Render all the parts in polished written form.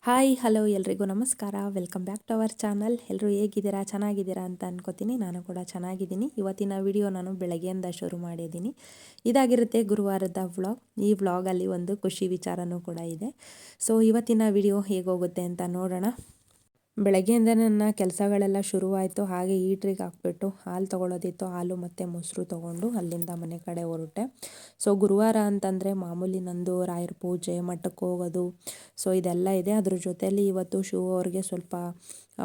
Hi hello ಎಲ್ರಿಗೂ ನಮಸ್ಕಾರ. Welcome back to our channel. ಎಲ್ಲರೂ ಹೇಗಿದ್ದೀರಾ, ಚೆನ್ನಾಗಿದ್ದೀರಾ ಅಂತ ಅನ್ಕೋತೀನಿ. ನಾನು ಕೂಡ ಚೆನ್ನಾಗಿದ್ದೀನಿ. ಇವತ್ತಿನ ವಿಡಿಯೋ ನಾನು ಬೆಳಗ್ಗೆಯಿಂದ ಶುರು ಮಾಡಿದ್ದೀನಿ. ಇದಾಗಿರುತ್ತೆ ಗುರುವಾರದ ವ್ಲಾಗ್. ಈ ವ್ಲಾಗಲ್ಲಿ ಒಂದು ಖುಷಿ ವಿಚಾರನೂ ಕೂಡ ಇದೆ. ಸೊ ಇವತ್ತಿನ ವಿಡಿಯೋ ಹೇಗೋಗುತ್ತೆ ಅಂತ ನೋಡೋಣ. ಬೆಳಗ್ಗೆಯಿಂದ ನನ್ನ ಕೆಲಸಗಳೆಲ್ಲ ಶುರುವಾಯಿತು. ಹಾಗೆ ಈಟ್ರಿಗೆ ಹಾಕ್ಬಿಟ್ಟು ಹಾಲು ತೊಗೊಳೋದಿತ್ತು, ಹಾಲು ಮತ್ತು ಮೊಸರು ತೊಗೊಂಡು ಅಲ್ಲಿಂದ ಮನೆ ಕಡೆ ಹೊರಟೆ. ಸೊ ಗುರುವಾರ ಅಂತಂದರೆ ಮಾಮೂಲಿ ನಂದು ರಾಯರ ಪೂಜೆ, ಮಠಕ್ಕೆ ಹೋಗೋದು, ಸೊ ಇದೆಲ್ಲ ಇದೆ. ಅದ್ರ ಜೊತೆಯಲ್ಲಿ ಇವತ್ತು ಶೂ ಅವ್ರಿಗೆ ಸ್ವಲ್ಪ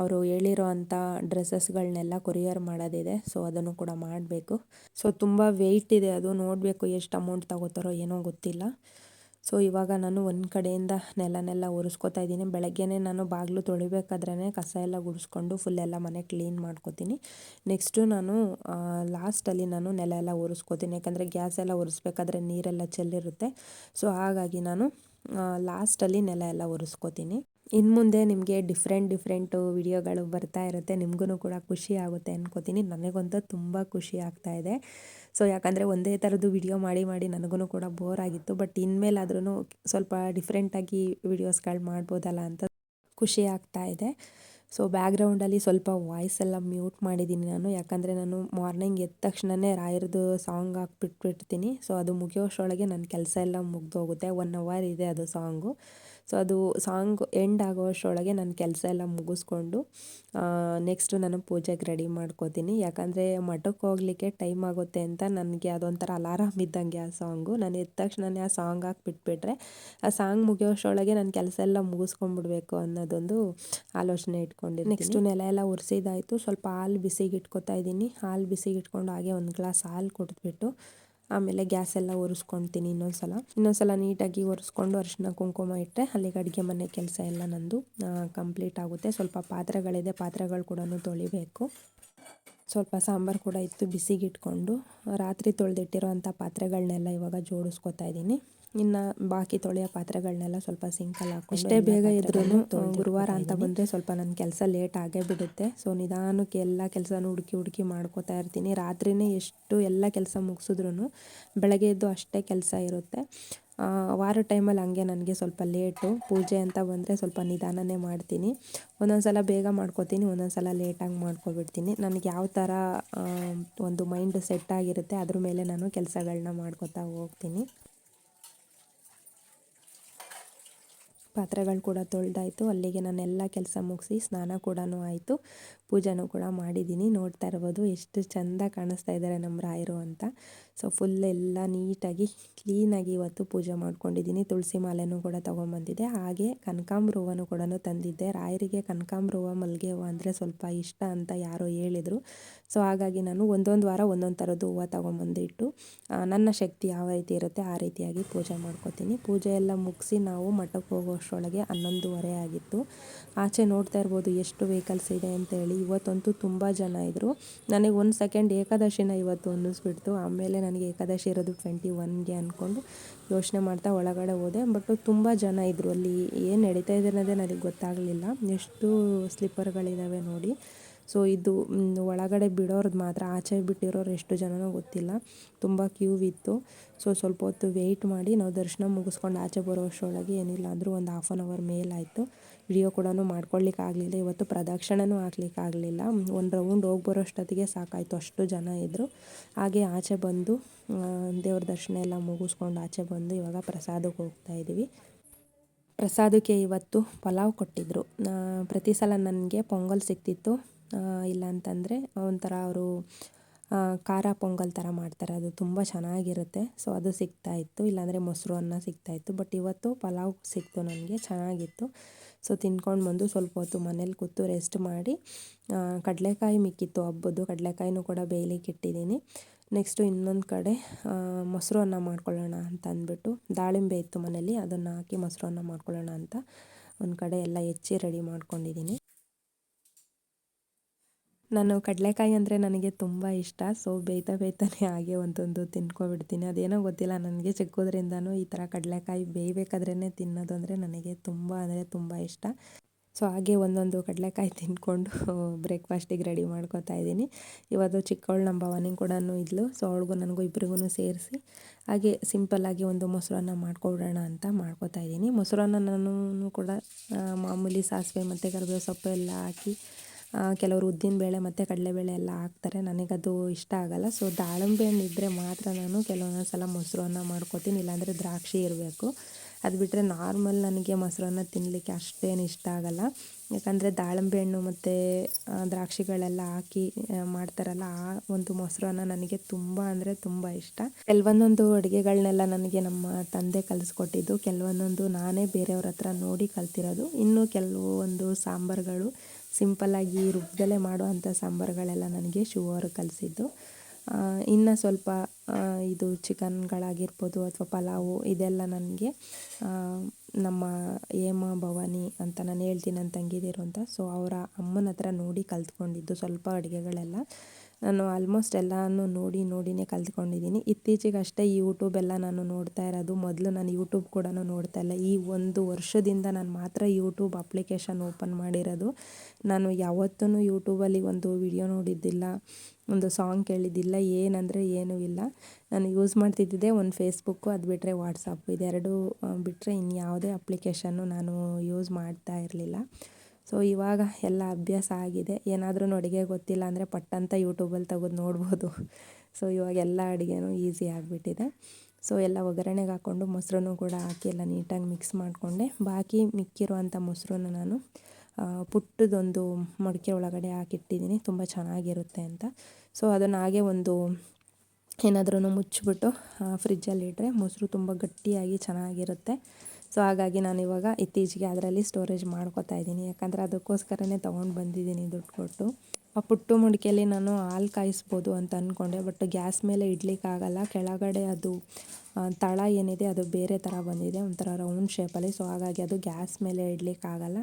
ಅವರು ಹೇಳಿರೋ ಅಂಥ ಡ್ರೆಸ್ಸಸ್ಗಳನ್ನೆಲ್ಲ ಕೊರಿಯರ್ ಮಾಡೋದಿದೆ. ಸೊ ಅದನ್ನು ಕೂಡ ಮಾಡಬೇಕು. ಸೊ ತುಂಬ ವೆಯ್ಟ್ ಇದೆ, ಅದು ನೋಡಬೇಕು ಎಷ್ಟು ಅಮೌಂಟ್ ತಗೋತಾರೋ ಏನೋ ಗೊತ್ತಿಲ್ಲ. ಸೊ ಇವಾಗ ನಾನು ಒಂದು ಕಡೆಯಿಂದ ನೆಲ ಒರೆಸ್ಕೊತಾ ಇದ್ದೀನಿ. ಬೆಳಗ್ಗೆನೇ ನಾನು ಬಾಗಿಲು ತೊಳಿಬೇಕಾದ್ರೇ ಕಸ ಎಲ್ಲ ಗುಡಿಸ್ಕೊಂಡು ಫುಲ್ಲೆಲ್ಲ ಮನೆ ಕ್ಲೀನ್ ಮಾಡ್ಕೊತೀನಿ. ನೆಕ್ಸ್ಟು ನಾನು ಲಾಸ್ಟಲ್ಲಿ ನಾನು ನೆಲ ಎಲ್ಲ ಒರೆಸ್ಕೊತೀನಿ. ಯಾಕಂದರೆ ಗ್ಯಾಸ್ ಎಲ್ಲ ಒರೆಸ್ಬೇಕಾದ್ರೆ ನೀರೆಲ್ಲ ಚೆಲ್ಲಿರುತ್ತೆ. ಸೊ ಹಾಗಾಗಿ ನಾನು ಲಾಸ್ಟಲ್ಲಿ ನೆಲ ಎಲ್ಲ ಒರೆಸ್ಕೊತೀನಿ. ಇನ್ನು ಮುಂದೆ ನಿಮಗೆ ಡಿಫ್ರೆಂಟು ವಿಡಿಯೋಗಳು ಬರ್ತಾ ಇರುತ್ತೆ. ನಿಮಗೂ ಕೂಡ ಖುಷಿ ಆಗುತ್ತೆ ಅನ್ಕೋತೀನಿ. ನನಗಂತೂ ತುಂಬ ಖುಷಿ ಆಗ್ತಾಯಿದೆ. ಸೊ ಯಾಕಂದರೆ ಒಂದೇ ಥರದ್ದು ವಿಡಿಯೋ ಮಾಡಿ ನನಗೂ ಕೂಡ ಬೋರ್ ಆಗಿತ್ತು. ಬಟ್ ಇನ್ಮೇಲಾದ್ರೂ ಸ್ವಲ್ಪ ಡಿಫ್ರೆಂಟಾಗಿ ವಿಡಿಯೋಸ್ಗಳು ಮಾಡ್ಬೋದಲ್ಲ ಅಂತ ಖುಷಿ ಆಗ್ತಾಯಿದೆ. ಸೊ ಬ್ಯಾಕ್ಗ್ರೌಂಡಲ್ಲಿ ಸ್ವಲ್ಪ ವಾಯ್ಸ್ ಎಲ್ಲ ಮ್ಯೂಟ್ ಮಾಡಿದ್ದೀನಿ ನಾನು. ಯಾಕಂದರೆ ನಾನು ಮಾರ್ನಿಂಗ್ ಎದ್ದ ತಕ್ಷಣವೇ ರಾಯರದು ಸಾಂಗ್ ಹಾಕ್ಬಿಟ್ಬಿಡ್ತೀನಿ. ಸೊ ಅದು ಮುಗಿಯೋಷ್ಟರೊಳಗೆ ನನ್ನ ಕೆಲಸ ಎಲ್ಲ ಮುಗ್ದೋಗುತ್ತೆ. 1 ಅವರ್ ಇದೆ ಅದು ಸಾಂಗು. ಸೊ ಅದು ಸಾಂಗ್ ಎಂಡ್ ಆಗೋಷ್ಟರೊಳಗೆ ನನ್ನ ಕೆಲಸ ಎಲ್ಲ ಮುಗಿಸ್ಕೊಂಡು ನೆಕ್ಸ್ಟು ನಾನು ಪೂಜೆಗೆ ರೆಡಿ ಮಾಡ್ಕೋತೀನಿ. ಯಾಕಂದರೆ ಮಠಕ್ಕೆ ಹೋಗಲಿಕ್ಕೆ ಟೈಮ್ ಆಗುತ್ತೆ ಅಂತ ನನಗೆ ಅದೊಂಥರ ಅಲಾರಾಮ್ ಇದ್ದಂಗೆ ಆ ಸಾಂಗು. ನಾನು ಎದ್ದ ತಕ್ಷಣವೇ ಆ ಸಾಂಗ್ ಹಾಕ್ಬಿಟ್ಬಿಟ್ರೆ ಆ ಸಾಂಗ್ ಮುಗಿಯೋಷ್ಟರೊಳಗೆ ನನ್ನ ಕೆಲಸ ಎಲ್ಲ ಮುಗಿಸ್ಕೊಂಡ್ಬಿಡ್ಬೇಕು ಅನ್ನೋದೊಂದು ಆಲೋಚನೆ ಇಟ್ಕೊಂಡಿದ್ದೀನಿ. ನೆಕ್ಸ್ಟು ನೆಲ ಎಲ್ಲ ಒರೆಸಿದಾಯಿತು. ಸ್ವಲ್ಪ ಹಾಲು ಬಿಸಿಗೆ ಇಟ್ಕೊತಾ ಇದ್ದೀನಿ. ಹಾಲು ಬಿಸಿಗೆ ಇಟ್ಕೊಂಡು ಹಾಗೆ ಒಂದು ಗ್ಲಾಸ್ ಹಾಲು ಕುಡಿದ್ಬಿಟ್ಟು ಆಮೇಲೆ ಗ್ಯಾಸ್ ಎಲ್ಲ ಒರೆಸ್ಕೊತೀನಿ. ಇನ್ನೊಂದ್ಸಲ ನೀಟಾಗಿ ಒರೆಸ್ಕೊಂಡು ಅರಿಶಿನ ಕುಂಕುಮ ಇಟ್ಟರೆ ಅಲ್ಲಿಗೆ ಅಡುಗೆ ಮನೆ ಕೆಲಸ ಎಲ್ಲ ನಂದು ಕಂಪ್ಲೀಟ್ ಆಗುತ್ತೆ. ಸ್ವಲ್ಪ ಪಾತ್ರೆಗಳಿದೆ, ಪಾತ್ರೆಗಳು ಕೂಡ ತೊಳಿಬೇಕು. ಸ್ವಲ್ಪ ಸಾಂಬಾರು ಕೂಡ ಇತ್ತು, ಬಿಸಿಗೆ ಇಟ್ಕೊಂಡು ರಾತ್ರಿ ತೊಳೆದಿಟ್ಟಿರೋ ಅಂಥ ಪಾತ್ರೆಗಳನ್ನೆಲ್ಲ ಇವಾಗ ಜೋಡಿಸ್ಕೊತಾ ಇದ್ದೀನಿ. ಇನ್ನು ಬಾಕಿ ತೊಳೆಯೋ ಪಾತ್ರೆಗಳನ್ನೆಲ್ಲ ಸ್ವಲ್ಪ ಸಿಂಕಲ್ಲಿ ಹಾಕೊಂಡು ಎಷ್ಟೇ ಬೇಗ ಇದ್ರೂ ಗುರುವಾರ ಅಂತ ಬಂದರೆ ಸ್ವಲ್ಪ ನನ್ನ ಕೆಲಸ ಲೇಟ್ ಆಗೇ ಬಿಡುತ್ತೆ. ಸೊ ನಿಧಾನಕ್ಕೆ ಎಲ್ಲ ಕೆಲಸನೂ ಹುಡುಕಿ ಮಾಡ್ಕೋತಾ ಇರ್ತೀನಿ. ರಾತ್ರಿಯೇ ಎಷ್ಟು ಎಲ್ಲ ಕೆಲಸ ಮುಗಿಸಿದ್ರೂ ಬೆಳಗ್ಗೆ ಎದ್ದು ಅಷ್ಟೇ ಕೆಲಸ ಇರುತ್ತೆ. ವಾರ ಟೈಮಲ್ಲಿ ಹಂಗೆ ನನಗೆ ಸ್ವಲ್ಪ ಲೇಟು. ಪೂಜೆ ಅಂತ ಬಂದರೆ ಸ್ವಲ್ಪ ನಿಧಾನನೇ ಮಾಡ್ತೀನಿ. ಒಂದೊಂದು ಸಲ ಬೇಗ ಮಾಡ್ಕೋತೀನಿ, ಒಂದೊಂದು ಸಲ ಲೇಟಾಗಿ ಮಾಡ್ಕೊಬಿಡ್ತೀನಿ. ನನಗೆ ಯಾವ ಥರ ಒಂದು ಮೈಂಡ್ ಸೆಟ್ ಆಗಿರುತ್ತೆ ಅದ್ರ ಮೇಲೆ ನಾನು ಕೆಲಸಗಳನ್ನ ಮಾಡ್ಕೋತಾ ಹೋಗ್ತೀನಿ. ಪಾತ್ರೆಗಳು ಕೂಡ ತೊಳೆದಾಯಿತು. ಅಲ್ಲಿಗೆ ನಾನೆಲ್ಲ ಕೆಲಸ ಮುಗಿಸಿ ಸ್ನಾನ ಕೂಡ ಆಯಿತು, ಪೂಜೆನೂ ಕೂಡ ಮಾಡಿದ್ದೀನಿ. ನೋಡ್ತಾ ಇರ್ಬೋದು ಎಷ್ಟು ಚೆಂದ ಕಾಣಿಸ್ತಾ ಇದ್ದಾರೆ ನಮ್ಮ ರಾಯರು ಅಂತ. ಸೊ ಫುಲ್ ಎಲ್ಲ ನೀಟಾಗಿ ಕ್ಲೀನಾಗಿ ಇವತ್ತು ಪೂಜೆ ಮಾಡ್ಕೊಂಡಿದ್ದೀನಿ. ತುಳಸಿ ಮಾಲೆನೂ ಕೂಡ ತೊಗೊಂಬಂದಿದ್ದೆ. ಹಾಗೆ ಕನಕಾಂಬ್ರ ಹೂವನೂ ಕೂಡ ತಂದಿದ್ದೆ. ರಾಯರಿಗೆ ಕನಕಾಂಬ್ರ ಹೂವು, ಮಲ್ಲಿಗೆ ಹೂವು ಅಂದರೆ ಸ್ವಲ್ಪ ಇಷ್ಟ ಅಂತ ಯಾರೋ ಹೇಳಿದರು. ಸೊ ಹಾಗಾಗಿ ನಾನು ಒಂದೊಂದು ವಾರ ಒಂದೊಂದು ಥರದ್ದು ಹೂವು ತೊಗೊಂಬಂದಿಟ್ಟು ನನ್ನ ಶಕ್ತಿ ಯಾವ ರೀತಿ ಇರುತ್ತೆ ಆ ರೀತಿಯಾಗಿ ಪೂಜೆ ಮಾಡ್ಕೋತೀನಿ. ಪೂಜೆ ಎಲ್ಲ ಮುಗಿಸಿ ನಾವು ಮಠಕ್ಕೆ ಹೋಗೋಷ್ಟರೊಳಗೆ 11:30 ಆಗಿತ್ತು. ಆಚೆ ನೋಡ್ತಾ ಇರ್ಬೋದು ಎಷ್ಟು ವೆಹಿಕಲ್ಸ್ ಇದೆ ಅಂತೇಳಿ. ಇವತ್ತಂತೂ ತುಂಬ ಜನ ಇದ್ದರು. ನನಗೆ ಒಂದು ಸೆಕೆಂಡ್ ಏಕಾದಶಿನ ಇವತ್ತು ಅನ್ನಿಸ್ಬಿಡ್ತು. ಆಮೇಲೆ ನನಗೆ ಏಕಾದಶಿ ಇರೋದು 21ಗೆ ಅಂದ್ಕೊಂಡು ಯೋಚನೆ ಮಾಡ್ತಾ ಒಳಗಡೆ ಹೋದೆ. ಬಟ್ ತುಂಬ ಜನ ಇದ್ದರು. ಅಲ್ಲಿ ಏನು ನಡೀತಾ ಇದೆ ಅನ್ನೋದೇ ನನಗೆ ಗೊತ್ತಾಗಲಿಲ್ಲ. ಎಷ್ಟು ಸ್ಲಿಪ್ಪರ್ಗಳಿದ್ದಾವೆ ನೋಡಿ. ಸೊ ಇದು ಒಳಗಡೆ ಬಿಡೋರ್ದು ಮಾತ್ರ, ಆಚೆ ಬಿಟ್ಟಿರೋರು ಎಷ್ಟು ಜನನೋ ಗೊತ್ತಿಲ್ಲ. ತುಂಬ ಕ್ಯೂ ಇತ್ತು. ಸೊ ಸ್ವಲ್ಪ ಹೊತ್ತು ವೆಯ್ಟ್ ಮಾಡಿ ನಾವು ದರ್ಶನ ಮುಗಿಸ್ಕೊಂಡು ಆಚೆ ಬರೋ ಅಷ್ಟರೊಳಗೆ ಏನಿಲ್ಲ ಅಂದರೂ ಒಂದು 1/2 ಅವರ್ ಮೇಲಾಯಿತು. ವಿಡಿಯೋ ಕೂಡ ಮಾಡ್ಕೊಳ್ಳಿಕ್ಕಾಗಲಿಲ್ಲ. ಇವತ್ತು ಪ್ರದಕ್ಷಿಣೆನೂ ಹಾಕ್ಲಿಕ್ಕಾಗಲಿಲ್ಲ. ಒಂದು ರೌಂಡ್ ಹೋಗಿ ಬರೋಷ್ಟೊತ್ತಿಗೆ ಸಾಕಾಯಿತು, ಅಷ್ಟು ಜನ ಇದ್ದರು. ಹಾಗೆ ಆಚೆ ಬಂದು ದೇವ್ರ ದರ್ಶನ ಎಲ್ಲ ಮುಗಿಸ್ಕೊಂಡು ಆಚೆ ಬಂದು ಇವಾಗ ಪ್ರಸಾದಕ್ಕೆ ಹೋಗ್ತಾಯಿದ್ದೀವಿ. ಪ್ರಸಾದಕ್ಕೆ ಇವತ್ತು ಪಲಾವ್ ಕೊಟ್ಟಿದ್ದರು. ಪ್ರತಿ ಸಲ ನನಗೆ ಪೊಂಗಲ್ ಸಿಗ್ತಿತ್ತು, ಇಲ್ಲ ಅಂತಂದರೆ ಒಂಥರ ಅವರು ಖಾರ ಪೊಂಗಲ್ ಥರ ಮಾಡ್ತಾರೆ, ಅದು ತುಂಬ ಚೆನ್ನಾಗಿರುತ್ತೆ. ಸೊ ಅದು ಸಿಗ್ತಾಯಿತ್ತು, ಇಲ್ಲಾಂದರೆ ಮೊಸರು ಅನ್ನ ಸಿಗ್ತಾಯಿತ್ತು. ಬಟ್ ಇವತ್ತು ಪಲಾವ್ ಸಿಕ್ತು ನನಗೆ, ಚೆನ್ನಾಗಿತ್ತು. ಸೊ ತಿನ್ಕೊಂಡು ಬಂದು ಸ್ವಲ್ಪ ಹೊತ್ತು ಮನೇಲಿ ಕೂತು ರೆಸ್ಟ್ ಮಾಡಿ ಕಡಲೆಕಾಯಿ ಮಿಕ್ಕಿತ್ತು ಹಬ್ಬದ್ದು, ಕಡಲೆಕಾಯಿನೂ ಕೂಡ ಬೇಯಲಿಕ್ಕೆ ಇಟ್ಟಿದ್ದೀನಿ. ನೆಕ್ಸ್ಟು ಇನ್ನೊಂದು ಕಡೆ ಮೊಸರು ಅನ್ನ ಮಾಡ್ಕೊಳ್ಳೋಣ ಅಂತ ಅಂದ್ಬಿಟ್ಟು ದಾಳಿಂಬೆ ಇತ್ತು ಮನೇಲಿ, ಅದನ್ನು ಹಾಕಿ ಮೊಸರು ಅನ್ನ ಮಾಡ್ಕೊಳ್ಳೋಣ ಅಂತ ಒಂದು ಕಡೆ ಎಲ್ಲ ಹೆಚ್ಚಿ ರೆಡಿ ಮಾಡ್ಕೊಂಡಿದ್ದೀನಿ. ನಾನು ಕಡಲೆಕಾಯಿ ಅಂದರೆ ನನಗೆ ತುಂಬ ಇಷ್ಟ. ಸೊ ಬೇಯ್ತಾನೆ ಹಾಗೆ ಒಂದೊಂದು ತಿನ್ಕೊಬಿಡ್ತೀನಿ. ಅದೇನೋ ಗೊತ್ತಿಲ್ಲ, ನನಗೆ ಚಿಕ್ಕದ್ರಿಂದನೂ ಈ ಥರ ಕಡಲೆಕಾಯಿ ಬೇಯಬೇಕಾದ್ರೇ ತಿನ್ನೋದು ಅಂದರೆ ನನಗೆ ತುಂಬ ಅಂದರೆ ತುಂಬ ಇಷ್ಟ. ಸೊ ಹಾಗೆ ಒಂದೊಂದು ಕಡಲೆಕಾಯಿ ತಿಂದ್ಕೊಂಡು ಬ್ರೇಕ್ಫಾಸ್ಟಿಗೆ ರೆಡಿ ಮಾಡ್ಕೊತಾ ಇದ್ದೀನಿ. ಇವತ್ತು ಚಿಕ್ಕವಳು ನಮ್ಮ ಭವಾನಿಗೆ ಕೂಡ ಇದ್ಲು. ಸೊ ಅವಳಿಗೂ ನನಗೂ ಇಬ್ಬರಿಗೂ ಸೇರಿಸಿ ಹಾಗೆ ಸಿಂಪಲ್ಲಾಗಿ ಒಂದು ಮೊಸರನ್ನ ಮಾಡ್ಕೊಡೋಣ ಅಂತ ಮಾಡ್ಕೊತಾ ಇದ್ದೀನಿ. ಮೊಸರನ್ನ ನಾನು ಕೂಡ ಮಾಮೂಲಿ ಸಾಸಿವೆ ಮತ್ತು ಕರಿಬೇವು ಸೊಪ್ಪು ಎಲ್ಲ ಹಾಕಿ, ಕೆಲವರು ಉದ್ದಿನಬೇಳೆ ಮತ್ತು ಕಡಲೆಬೇಳೆ ಎಲ್ಲ ಹಾಕ್ತಾರೆ. ನನಗದು ಇಷ್ಟ ಆಗಲ್ಲ. ಸೊ ದಾಳಿಂಬೆ ಹಣ್ಣು ಇದ್ದರೆ ಮಾತ್ರ ನಾನು ಕೆಲವೊಂದೊಂದು ಸಲ ಮೊಸರನ್ನ ಮಾಡ್ಕೊತೀನಿ, ಇಲ್ಲಾಂದರೆ ದ್ರಾಕ್ಷಿ ಇರಬೇಕು. ಅದು ಬಿಟ್ಟರೆ ನಾರ್ಮಲ್ ನನಗೆ ಮೊಸರನ್ನ ತಿನ್ನಲಿಕ್ಕೆ ಅಷ್ಟೇನು ಇಷ್ಟ ಆಗಲ್ಲ. ಯಾಕಂದರೆ ದಾಳಿಂಬೆ ಹಣ್ಣು ಮತ್ತು ದ್ರಾಕ್ಷಿಗಳೆಲ್ಲ ಹಾಕಿ ಮಾಡ್ತಾರಲ್ಲ, ಆ ಒಂದು ಮೊಸರನ್ನ ನನಗೆ ತುಂಬ ಅಂದರೆ ತುಂಬ ಇಷ್ಟ. ಕೆಲವೊಂದೊಂದು ಅಡುಗೆಗಳನ್ನೆಲ್ಲ ನನಗೆ ನಮ್ಮ ತಂದೆ ಕಲಿಸ್ಕೊಟ್ಟಿದ್ದು, ಕೆಲವೊಂದೊಂದು ನಾನೇ ಬೇರೆಯವ್ರ ಹತ್ರ ನೋಡಿ ಕಲ್ತಿರೋದು. ಇನ್ನು ಕೆಲವೊಂದು ಸಾಂಬಾರುಗಳು ಸಿಂಪಲ್ಲಾಗಿ ರುಬ್ಬದಲ್ಲೇ ಮಾಡುವಂಥ ಸಾಂಬಾರುಗಳೆಲ್ಲ ನನಗೆ ಶಿವರು ಕಲಿಸಿದ್ದು. ಇನ್ನು ಸ್ವಲ್ಪ ಇದು ಚಿಕನ್ಗಳಾಗಿರ್ಬೋದು ಅಥವಾ ಪಲಾವು ಇದೆಲ್ಲ ನನಗೆ ನಮ್ಮ ಹೇಮಾ ಭವಾನಿ ಅಂತ ನಾನು ಹೇಳ್ತೀನಿ ನನ್ನ ತಂಗಿದಿರು ಅಂತ. ಸೊ ಅವರ ಅಮ್ಮನ ಹತ್ರ ನೋಡಿ ಕಲ್ತ್ಕೊಂಡಿದ್ದು ಸ್ವಲ್ಪ ಅಡುಗೆಗಳೆಲ್ಲ. ನಾನು ಆಲ್ಮೋಸ್ಟ್ ಎಲ್ಲನೂ ನೋಡಿನೇ ಕಲ್ತ್ಕೊಂಡಿದ್ದೀನಿ. ಇತ್ತೀಚೆಗಷ್ಟೇ ಯೂಟ್ಯೂಬ್ ಎಲ್ಲ ನಾನು ನೋಡ್ತಾ ಇರೋದು. ಮೊದಲು ನಾನು ಯೂಟ್ಯೂಬ್ ಕೂಡ ನೋಡ್ತಾ ಇಲ್ಲ. ಈ 1 ವರ್ಷದಿಂದ ನಾನು ಮಾತ್ರ ಯೂಟ್ಯೂಬ್ ಅಪ್ಲಿಕೇಶನ್ ಓಪನ್ ಮಾಡಿರೋದು. ನಾನು ಯಾವತ್ತೂ ಯೂಟ್ಯೂಬಲ್ಲಿ ಒಂದು ವಿಡಿಯೋ ನೋಡಿದ್ದಿಲ್ಲ, ಒಂದು ಸಾಂಗ್ ಕೇಳಿದ್ದಿಲ್ಲ, ಏನಂದರೆ ಏನೂ ಇಲ್ಲ. ನಾನು ಯೂಸ್ ಮಾಡ್ತಿದ್ದಿದ್ದೆ ಒಂದು ಫೇಸ್ಬುಕ್ಕು, ಅದು ಬಿಟ್ಟರೆ ವಾಟ್ಸಪ್ಪು, ಇದೆರಡು ಬಿಟ್ಟರೆ ಇನ್ಯಾವುದೇ ಅಪ್ಲಿಕೇಶನ್ನು ನಾನು ಯೂಸ್ ಮಾಡ್ತಾ ಇರಲಿಲ್ಲ. ಸೊ ಇವಾಗ ಎಲ್ಲ ಅಭ್ಯಾಸ ಆಗಿದೆ. ಏನಾದರೂ ಅಡುಗೆ ಗೊತ್ತಿಲ್ಲ ಅಂದರೆ ಪಟ್ಟಂತ ಯೂಟ್ಯೂಬಲ್ಲಿ ತೆಗೆದು ನೋಡ್ಬೋದು. ಸೊ ಇವಾಗ ಎಲ್ಲ ಅಡುಗೆನೂ ಈಸಿ ಆಗಿಬಿಟ್ಟಿದೆ. ಸೊ ಎಲ್ಲ ಒಗ್ಗರಣೆಗೆ ಹಾಕ್ಕೊಂಡು ಮೊಸರನ್ನು ಕೂಡ ಹಾಕಿ ಎಲ್ಲ ನೀಟಾಗಿ ಮಿಕ್ಸ್ ಮಾಡಿಕೊಂಡೆ. ಬಾಕಿ ಮಿಕ್ಕಿರುವಂಥ ಮೊಸರನ್ನ ನಾನು ಪುಟ್ಟದೊಂದು ಮಡಿಕೆ ಒಳಗಡೆ ಹಾಕಿಟ್ಟಿದ್ದೀನಿ, ತುಂಬ ಚೆನ್ನಾಗಿರುತ್ತೆ ಅಂತ. ಸೊ ಅದನ್ನು ಹಾಗೆ ಒಂದು ಏನಾದ್ರೂ ಮುಚ್ಚಿಬಿಟ್ಟು ಫ್ರಿಜ್ಜಲ್ಲಿಟ್ಟರೆ ಮೊಸರು ತುಂಬ ಗಟ್ಟಿಯಾಗಿ ಚೆನ್ನಾಗಿರುತ್ತೆ. ಸೊ ಹಾಗಾಗಿ ನಾನು ಇವಾಗ ಇತ್ತೀಚೆಗೆ ಅದರಲ್ಲಿ ಸ್ಟೋರೇಜ್ ಮಾಡ್ಕೊತಾ ಇದ್ದೀನಿ. ಯಾಕಂದರೆ ಅದಕ್ಕೋಸ್ಕರನೇ ತೊಗೊಂಡು ಬಂದಿದ್ದೀನಿ ದುಡ್ಡು ಕೊಟ್ಟು. ಆ ಪುಟ್ಟು ಮಡಿಕೆಯಲ್ಲಿ ನಾನು ಹಾಲು ಕಾಯಿಸ್ಬೋದು ಅಂತ ಅಂದ್ಕೊಂಡೆ, ಬಟ್ ಗ್ಯಾಸ್ ಮೇಲೆ ಇಡ್ಲಿಕ್ಕಾಗಲ್ಲ. ಕೆಳಗಡೆ ಅದು ತಳ ಏನಿದೆ ಅದು ಬೇರೆ ಥರ ಬಂದಿದೆ, ಒಂಥರ ರೌಂಡ್ ಶೇಪಲ್ಲಿ. ಸೊ ಹಾಗಾಗಿ ಅದು ಗ್ಯಾಸ್ ಮೇಲೆ ಇಡ್ಲಿಕ್ಕಾಗಲ್ಲ.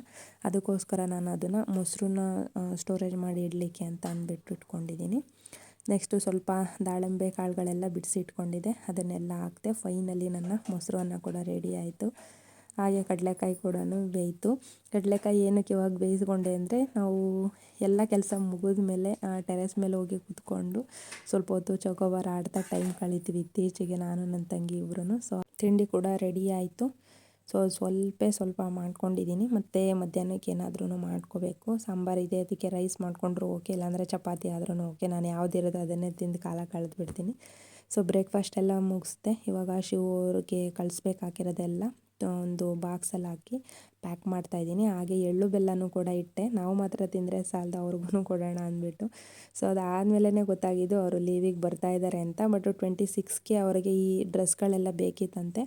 ಅದಕ್ಕೋಸ್ಕರ ನಾನು ಅದನ್ನು ಮೊಸರನ್ನ ಸ್ಟೋರೇಜ್ ಮಾಡಿ ಇಡಲಿಕ್ಕೆ ಅಂತ ಅಂದ್ಬಿಟ್ಟು ಇಟ್ಕೊಂಡಿದ್ದೀನಿ. ನೆಕ್ಸ್ಟು ಸ್ವಲ್ಪ ದಾಳಿಂಬೆ ಕಾಳುಗಳೆಲ್ಲ ಬಿಡಿಸಿ ಇಟ್ಕೊಂಡಿದ್ದೆ, ಅದನ್ನೆಲ್ಲ ಹಾಕಿದೆ. ಫೈನಲಿ ನನ್ನ ಮೊಸರನ್ನ ಕೂಡ ರೆಡಿ ಆಯಿತು. ಹಾಗೆ ಕಡಲೆಕಾಯಿ ಕೂಡ ಬೇಯಿತು. ಕಡಲೆಕಾಯಿ ಏನಕ್ಕೆ ಇವಾಗ ಬೇಯಿಸ್ಕೊಂಡೆ ಅಂದರೆ, ನಾವು ಎಲ್ಲ ಕೆಲಸ ಮುಗಿದ ಮೇಲೆ ಟೆರೆಸ್ ಮೇಲೆ ಹೋಗಿ ಕೂತ್ಕೊಂಡು ಸ್ವಲ್ಪ ಹೊತ್ತು ಚೌಕೋಬಾರ ಆಡ್ತಾ ಟೈಮ್ ಕಳಿತೀವಿ ಇತ್ತೀಚೆಗೆ ನಾನು ನನ್ನ ತಂಗಿ ಇಬ್ಬರೂ. ಸೊ ತಿಂಡಿ ಕೂಡ ರೆಡಿ ಆಯಿತು. ಸೊ ಸ್ವಲ್ಪ ಮಾಡ್ಕೊಂಡಿದ್ದೀನಿ. ಮತ್ತು ಮಧ್ಯಾಹ್ನಕ್ಕೆ ಏನಾದ್ರೂ ಮಾಡ್ಕೋಬೇಕು. ಸಾಂಬಾರಿದೆ, ಅದಕ್ಕೆ ರೈಸ್ ಮಾಡಿಕೊಂಡ್ರು ಓಕೆ, ಇಲ್ಲಾಂದರೆ ಚಪಾತಿ ಆದ್ರೂ ಓಕೆ. ನಾನು ಯಾವುದಿರೋದು ಅದನ್ನೇ ತಿಂದು ಕಾಲ ಕಳೆದ್ಬಿಡ್ತೀನಿ. ಸೊ ಬ್ರೇಕ್ಫಾಸ್ಟ್ ಎಲ್ಲ ಮುಗಿಸ್ದೆ. ಇವಾಗ ಶಿವರಿಗೆ ಕಳಿಸ್ಬೇಕಾಗಿರೋದೆಲ್ಲ ಒಂದು ಬಾಕ್ಸಲ್ಲಿ ಹಾಕಿ ಪ್ಯಾಕ್ ಮಾಡ್ತಾಯಿದ್ದೀನಿ. ಹಾಗೆ ಎಳ್ಳು ಬೆಲ್ಲನೂ ಕೂಡ ಇಟ್ಟೆ. ನಾವು ಮಾತ್ರ ತಿಂದರೆ ಸಾಲದು, ಅವ್ರಿಗೂ ಕೊಡೋಣ ಅಂದ್ಬಿಟ್ಟು. ಸೊ ಅದಾದಮೇಲೆ ಗೊತ್ತಾಗಿದ್ದು ಅವರು ಲೀವಿಗೆ ಬರ್ತಾಯಿದ್ದಾರೆ ಅಂತ. ಬಟ್ 26ಗೆ ಅವರಿಗೆ ಈ ಡ್ರೆಸ್ಗಳೆಲ್ಲ ಬೇಕಿತ್ತಂತೆ.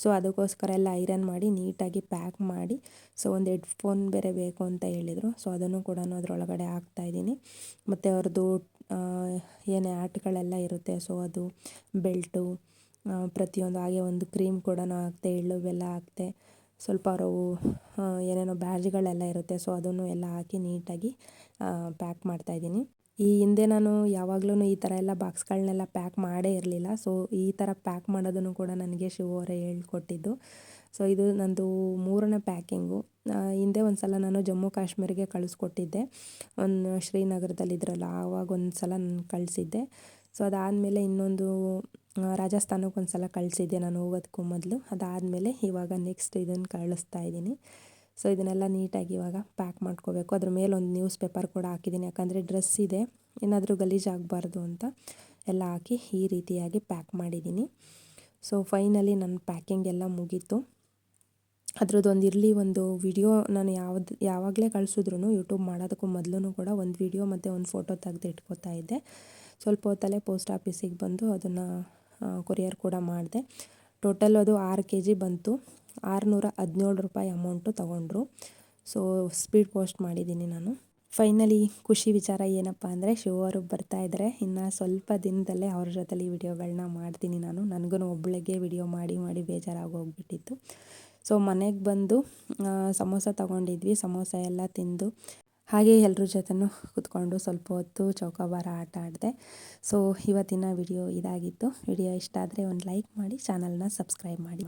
ಸೊ ಅದಕ್ಕೋಸ್ಕರ ಎಲ್ಲ ಐರನ್ ಮಾಡಿ ನೀಟಾಗಿ ಪ್ಯಾಕ್ ಮಾಡಿ, ಸೊ ಒಂದು ಹೆಡ್ಫೋನ್ ಬೇರೆ ಬೇಕು ಅಂತ ಹೇಳಿದರು. ಸೊ ಅದನ್ನು ಕೂಡ ಅದರೊಳಗಡೆ ಹಾಕ್ತಾಯಿದ್ದೀನಿ. ಮತ್ತು ಅವ್ರದ್ದು ಏನೇ ಆರ್ಟ್ಗಳೆಲ್ಲ ಇರುತ್ತೆ, ಸೊ ಅದು ಬೆಲ್ಟು ಪ್ರತಿಯೊಂದು, ಹಾಗೆ ಒಂದು ಕ್ರೀಮ್ ಕೂಡ ಹಾಕ್ತೆ, ಎಳ್ಳು ಬೆಲ್ಲ ಹಾಕ್ತೆ, ಸ್ವಲ್ಪ ರವು ಏನೇನೋ ಬ್ಯಾಡ್ಜ್ಗಳೆಲ್ಲ ಇರುತ್ತೆ. ಸೊ ಅದನ್ನು ಎಲ್ಲ ಹಾಕಿ ನೀಟಾಗಿ ಪ್ಯಾಕ್ ಮಾಡ್ತಾಯಿದ್ದೀನಿ. ಈ ಹಿಂದೆ ನಾನು ಯಾವಾಗಲೂ ಈ ಥರ ಎಲ್ಲ ಬಾಕ್ಸ್ಗಳನ್ನೆಲ್ಲ ಪ್ಯಾಕ್ ಮಾಡೇ ಇರಲಿಲ್ಲ. ಸೊ ಈ ಥರ ಪ್ಯಾಕ್ ಮಾಡೋದನ್ನು ಕೂಡ ನನಗೆ ಶಿವ ಅವರೇ ಹೇಳ್ಕೊಟ್ಟಿದ್ದು. ಸೊ ಇದು ನಂದು 3ನೇ ಪ್ಯಾಕಿಂಗು. ಹಿಂದೆ ಒಂದು ಸಲ ನಾನು ಜಮ್ಮು ಕಾಶ್ಮೀರಿಗೆ ಕಳಿಸ್ಕೊಟ್ಟಿದ್ದೆ, ಒಂದು ಶ್ರೀನಗರದಲ್ಲಿದ್ದರಲ್ಲ ಆವಾಗ ಒಂದು ಸಲ ನಾನು ಕಳಿಸಿದ್ದೆ. ಸೊ ಅದಾದಮೇಲೆ ಇನ್ನೊಂದು ರಾಜಸ್ಥಾನಕ್ಕೆ ಒಂದು ಸಲ ಕಳಿಸಿದ್ದೆ ನಾನು ಹೋಗೋದಕ್ಕೂ ಮೊದಲು. ಅದಾದಮೇಲೆ ಇವಾಗ ನೆಕ್ಸ್ಟ್ ಇದನ್ನು ಕಳಿಸ್ತಾ ಇದ್ದೀನಿ. ಸೊ ಇದನ್ನೆಲ್ಲ ನೀಟಾಗಿ ಇವಾಗ ಪ್ಯಾಕ್ ಮಾಡ್ಕೋಬೇಕು. ಅದ್ರ ಮೇಲೆ ಒಂದು ನ್ಯೂಸ್ ಪೇಪರ್ ಕೂಡ ಹಾಕಿದ್ದೀನಿ, ಯಾಕಂದರೆ ಡ್ರೆಸ್ ಇದೆ, ಏನಾದರೂ ಗಲೀಜಾಗಬಾರ್ದು ಅಂತ ಎಲ್ಲ ಹಾಕಿ ಈ ರೀತಿಯಾಗಿ ಪ್ಯಾಕ್ ಮಾಡಿದ್ದೀನಿ. ಸೊ ಫೈನಲಿ ನನ್ನ ಪ್ಯಾಕಿಂಗ್ ಎಲ್ಲ ಮುಗೀತು. ಅದ್ರದ್ದೊಂದು ಇರಲಿ ಒಂದು ವಿಡಿಯೋ ನಾನು ಯಾವಾಗಲೇ ಕಳಿಸಿದ್ರು ಯೂಟ್ಯೂಬ್ ಮಾಡೋದಕ್ಕೂ ಮೊದಲು ಕೂಡ ಒಂದು ವಿಡಿಯೋ ಮತ್ತು ಒಂದು ಫೋಟೋ ತೆಗೆದು ಇಟ್ಕೋತಾ ಇದ್ದೆ. ಸ್ವಲ್ಪ ಹೊತ್ತಲ್ಲೇ ಪೋಸ್ಟ್ ಆಫೀಸಿಗೆ ಬಂದು ಅದನ್ನು ಕೊರಿಯರ್ ಕೂಡ ಮಾಡಿದೆ. ಟೋಟಲ್ ಅದು 6 kg ಬಂತು. 617 ರೂಪಾಯಿ ಅಮೌಂಟು ತೊಗೊಂಡ್ರು. ಸೊ ಸ್ಪೀಡ್ ಪೋಸ್ಟ್ ಮಾಡಿದ್ದೀನಿ ನಾನು. ಫೈನಲಿ ಖುಷಿ ವಿಚಾರ ಏನಪ್ಪ ಅಂದರೆ, ಶಿವರು ಬರ್ತಾಯಿದ್ದಾರೆ. ಇನ್ನು ಸ್ವಲ್ಪ ದಿನದಲ್ಲೇ ಅವ್ರ ಜೊತೆಲಿ ವಿಡಿಯೋಗಳನ್ನ ಮಾಡ್ತೀನಿ ನಾನು. ನನಗೂ ಒಬ್ಬಳಿಗೆ ವಿಡಿಯೋ ಮಾಡಿ ಬೇಜಾರಾಗೋಗ್ಬಿಟ್ಟಿತ್ತು. ಸೊ ಮನೆಗೆ ಬಂದು ಸಮೋಸ ತೊಗೊಂಡಿದ್ವಿ. ಸಮೋಸ ಎಲ್ಲ ತಿಂದು ಹಾಗೆ ಎಲ್ಲರ ಜೊತೆನೂ ಕೂತ್ಕೊಂಡು ಸ್ವಲ್ಪ ಹೊತ್ತು ಚೌಕಾಬಾರ ಆಟ ಆಡಿದೆ. ಸೊ ಇವತ್ತಿನ ವಿಡಿಯೋ ಇದಾಗಿತ್ತು. ವಿಡಿಯೋ ಇಷ್ಟ ಆದರೆ ಒಂದು ಲೈಕ್ ಮಾಡಿ, ಚಾನಲ್ನ ಸಬ್ಸ್ಕ್ರೈಬ್ ಮಾಡಿ.